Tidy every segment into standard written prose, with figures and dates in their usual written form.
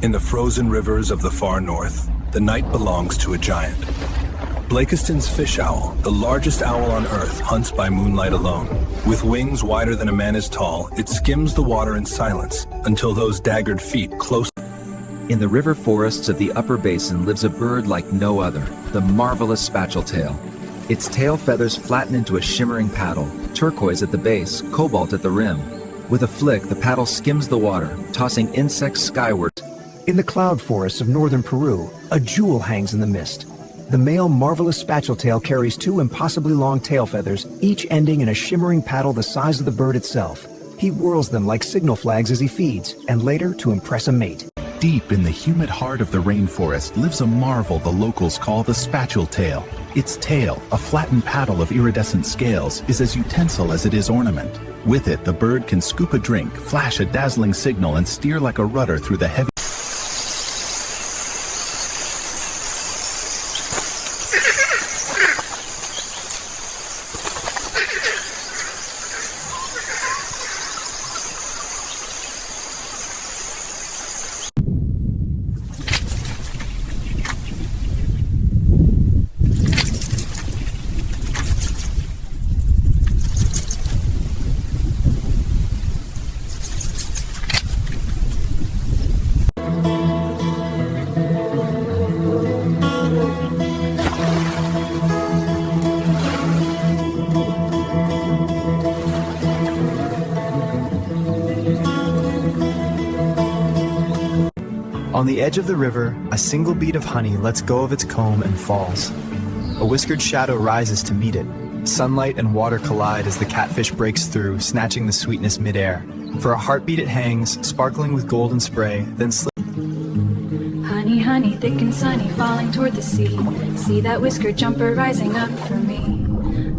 In the frozen rivers of the far north, the night belongs to a giant. Blakiston's fish owl, the largest owl on Earth, hunts by moonlight alone. With wings wider than a man is tall, it skims the water in silence until those daggered feet close. In the river forests of the upper basin lives a bird like no other, the marvelous spatuletail. Its tail feathers flatten into a shimmering paddle, turquoise at the base, cobalt at the rim. With a flick, the paddle skims the water, tossing insects skyward. In the cloud forests of northern Peru, a jewel hangs in the mist. The male marvelous spatuletail carries 2 impossibly long tail feathers, each ending in a shimmering paddle the size of the bird itself. He whirls them like signal flags as he feeds, and later to impress a mate. Deep in the humid heart of the rainforest lives a marvel the locals call the spatuletail. Its tail, a flattened paddle of iridescent scales, is as utensil as it is ornament. With it, the bird can scoop a drink, flash a dazzling signal, and steer like a rudder through the heavy On the edge of the river, a single bead of honey lets go of its comb and falls. A whiskered shadow rises to meet it. Sunlight and water collide as the catfish breaks through, snatching the sweetness midair. For a heartbeat it hangs, sparkling with golden spray, then slips. Honey, honey, thick and sunny, falling toward the sea. See that whiskered jumper rising up for me.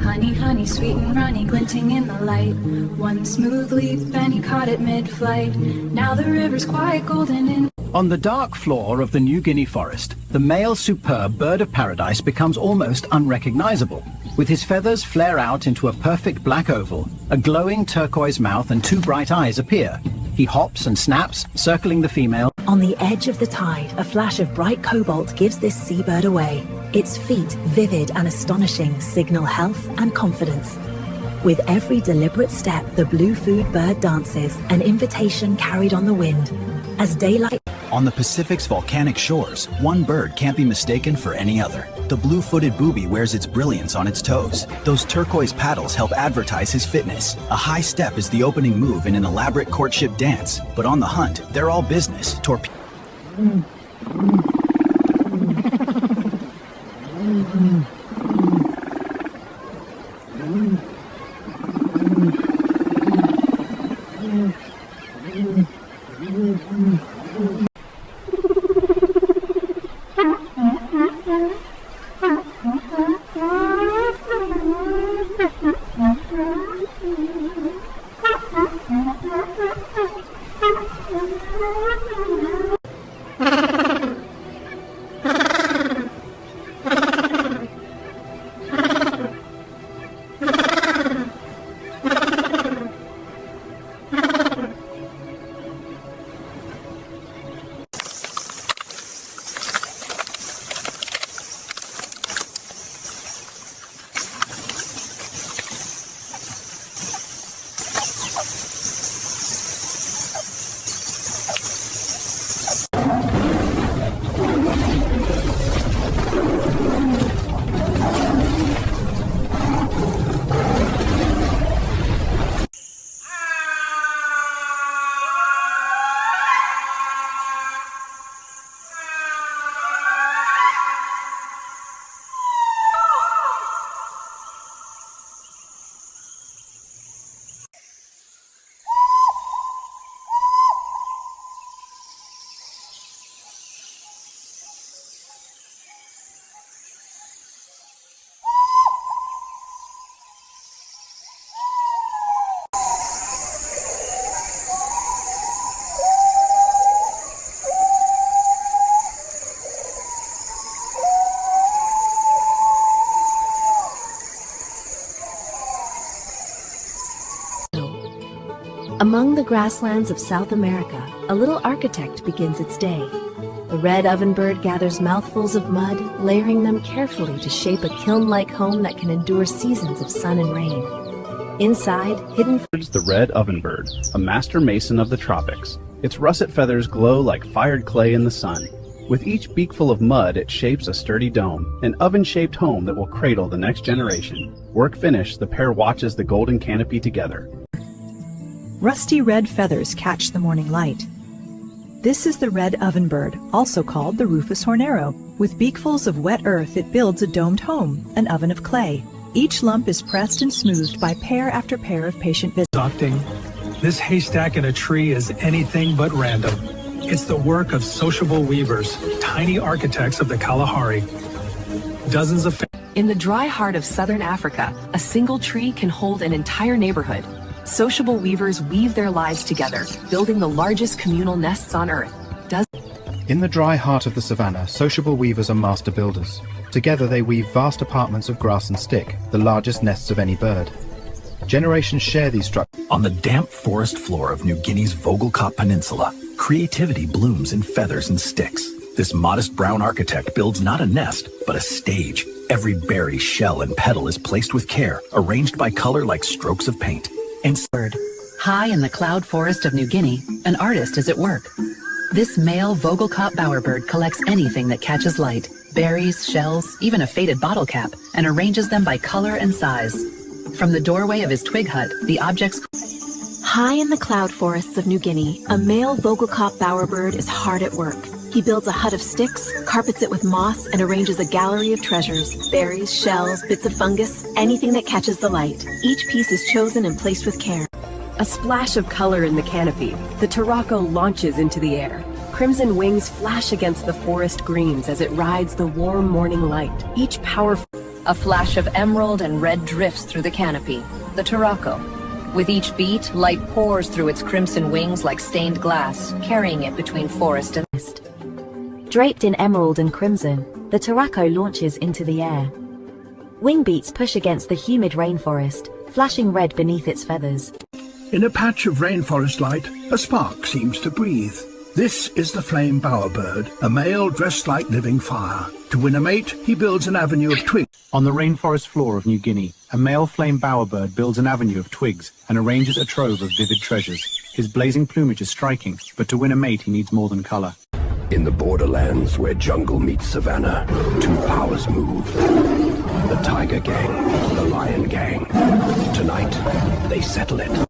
Honey, honey, sweet and runny, glinting in the light. One smooth leap and he caught it mid-flight. Now the river's quite golden in. On the dark floor of the New Guinea forest, the male superb bird of paradise becomes almost unrecognizable. With his feathers flare out into a perfect black oval, a glowing turquoise mouth and 2 bright eyes appear. He hops and snaps, circling the female. On the edge of the tide, a flash of bright cobalt gives this seabird away. Its feet, vivid and astonishing, signal health and confidence. With every deliberate step, the blue food bird dances, an invitation carried on the wind. As daylight... On the Pacific's volcanic shores, one bird can't be mistaken for any other. The blue-footed booby wears its brilliance on its toes. Those turquoise paddles help advertise his fitness. A high step is the opening move in an elaborate courtship dance. But on the hunt, they're all business. Among the grasslands of South America, a little architect begins its day. The red ovenbird gathers mouthfuls of mud, layering them carefully to shape a kiln-like home that can endure seasons of sun and rain. Inside, hidden... The red ovenbird, a master mason of the tropics. Its russet feathers glow like fired clay in the sun. With each beakful of mud, it shapes a sturdy dome, an oven-shaped home that will cradle the next generation. Work finished, the pair watches the golden canopy together. Rusty red feathers catch the morning light. This is the red ovenbird, also called the Rufous hornero. With beakfuls of wet earth, it builds a domed home, an oven of clay. Each lump is pressed and smoothed by pair after pair of patient visits. Docting, this haystack in a tree is anything but random. It's the work of sociable weavers, tiny architects of the Kalahari. Dozens of... In the dry heart of southern Africa, a single tree can hold an entire neighborhood. Sociable weavers weave their lives together, building the largest communal nests on Earth. In the dry heart of the savannah, sociable weavers are master builders. Together they weave vast apartments of grass and stick, the largest nests of any bird. Generations share these structures. On the damp forest floor of New Guinea's Vogelkop Peninsula, creativity blooms in feathers and sticks. This modest brown architect builds not a nest, but a stage. Every berry, shell, and petal is placed with care, arranged by color like strokes of paint. High in the cloud forest of New Guinea, an artist is at work. This male Vogelkop bowerbird collects anything that catches light, berries, shells, even a faded bottle cap, and arranges them by color and size. From the doorway of his twig hut, the objects... High in the cloud forests of New Guinea, a male Vogelkop bowerbird is hard at work. He builds a hut of sticks, carpets it with moss, and arranges a gallery of treasures, berries, shells, bits of fungus, anything that catches the light. Each piece is chosen and placed with care. A splash of color in the canopy. The Tarako launches into the air. Crimson wings flash against the forest greens as it rides the warm morning light. Each powerful... A flash of emerald and red drifts through the canopy. The Tarako. With each beat, light pours through its crimson wings like stained glass, carrying it between forest and mist. Draped in emerald and crimson, the Tarako launches into the air. Wing beats push against the humid rainforest, flashing red beneath its feathers. In a patch of rainforest light, a spark seems to breathe. This is the flame bowerbird, a male dressed like living fire. To win a mate, he builds an avenue of twigs. On the rainforest floor of New Guinea, a male flame bowerbird builds an avenue of twigs and arranges a trove of vivid treasures. His blazing plumage is striking, but to win a mate he needs more than color. In the borderlands where jungle meets savannah, two powers move. The Tiger Gang, the Lion Gang. Tonight, they settle it.